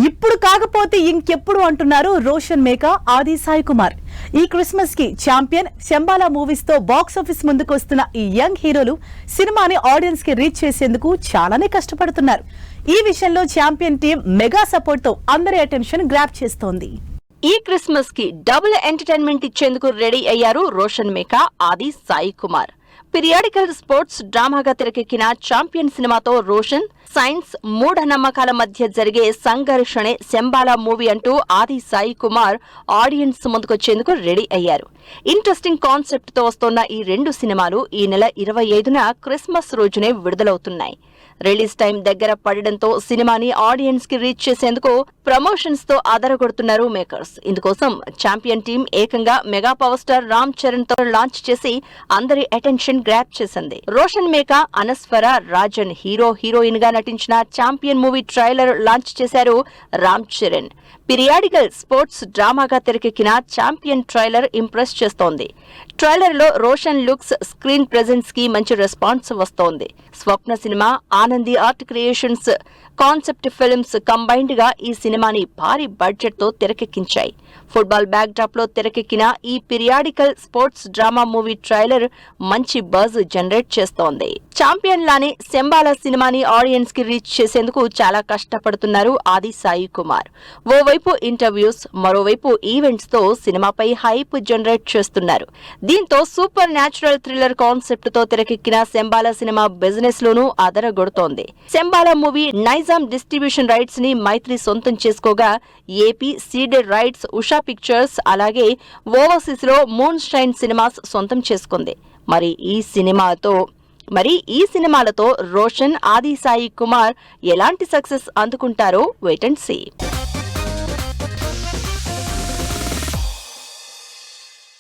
ఇప్పుడు కాకపోతే ఇంకెప్పుడు అంటున్నారు రోషన్ మేకా, ఆది సాయి కుమార్. ఈ క్రిస్మస్ కి ఛాంపియన్, శంబాలా మూవీస్ తో బాక్స్ ఆఫీస్ ముందుకు వస్తున్న ఈ యంగ్ హీరోలు సినిమాని ఆడియన్స్ కి రీచ్ చేసేందుకు చాలానే కష్టపడుతున్నారు. ఈ విషయంలో ఛాంపియన్ టీం మెగా సపోర్ట్ తో అందరి అటెన్షన్ గ్రాబ్ చేస్తోంది. ఈ క్రిస్మస్ కి డబుల్ ఎంటర్టైన్మెంట్ ఇచ్చేందుకు రెడీ అయ్యారు రోషన్ మేకా, ఆది సాయి కుమార్. పీరియాడికల్ స్పోర్ట్స్ డ్రామాగా తెరకెక్కిన ఛాంపియన్ సినిమాతో రోషన్, సైన్స్, మూఢనమ్మకాల మధ్య జరిగే సంఘర్షణే శంబాలా మూవీ అంటూ ఆది సాయి కుమార్ ఆడియన్స్ ముందుకొచ్చేందుకు రెడీ అయ్యారు. ఇంట్రెస్టింగ్ కాన్సెప్ట్ తో వస్తోన్న ఈ రెండు సినిమాలు ఈ నెల 25న క్రిస్మస్ రోజునే విడుదలవుతున్నాయి. రిలీజ్ టైం దగ్గర పడడంతో సినిమాని ఆడియన్స్ కి రీచ్ చేసేందుకు ప్రమోషన్స్ తో ఆదరగొడుతున్నారు మేకర్స్. ఇందుకోసం ఛాంపియన్ టీం ఏకంగా mega power star Ram Charan తో లాంచ్ చేసి అందరి అటెన్షన్ గ్రాప్ చేసింది. రోషన్ మేకా, అనస్వర రాజన్ హీరో హీరోయిన్ గా నటించిన ఛాంపియన్ మూవీ ట్రైలర్ లాంచ్ చేశారు రామ్ చరణ్. పీరియాడికల్ స్పోర్ట్స్ డ్రామాగా తెరకెక్కిన ఛాంపియన్ ట్రైలర్ ఇంప్రెస్ చేస్తోంది. ట్రైలర్ లో రోషన్ లుక్స్, స్క్రీన్ ప్రెజెన్స్ కి మంచి రెస్పాన్స్ వస్తోంది. స్వప్న సినిమా, ఆనంది ఆర్ట్ క్రియేషన్స్ కాన్సెప్ట్ ఫిల్మ్స్ కంబైన్డ్ గా ఈ సినిమాని భారీ బడ్జెట్ తో తెరకెక్కించాయి. ఫుట్బాల్ బ్యాక్ డ్రాప్ లో తెరకెక్కిన ఈ periodical sports drama movie trailer మంచి బజ్ జనరేట్ చేస్తోంది. ఛాంపియన్ లానే శంబాలా సినిమాని ఆడియన్స్ కి రీచ్ చేసేందుకు చాలా కష్టపడుతున్నారు ఆది సాయి కుమార్. ఓవైపు ఇంటర్వ్యూస్, మరోవైపు ఈవెంట్స్ తో సినిమాపై హైప్ జనరేట్ చేస్తున్నారు. దీంతో సూపర్ న్యాచురల్ థ్రిల్లర్ కాన్సెప్ట్ తో తెరకెక్కిన శంబాలా సినిమా బిజినెస్ లోనూ అదరగొడుతోంది. Shambhala movie Nizam distribution rights ని మైత్రి సొంతం చేసుకోగా, AP ceded rights Usha Pictures, అలాగే ఓవర్సీస్ లో మూన్ షైన్ సినిమాస్ సొంతం చేసుకుంది. మరి ఈ సినిమాలతో రోషన్, ఆది సాయి కుమార్ ఎలాంటి సక్సెస్ అందుకుంటారో వెయిట్ అండ్ సీ.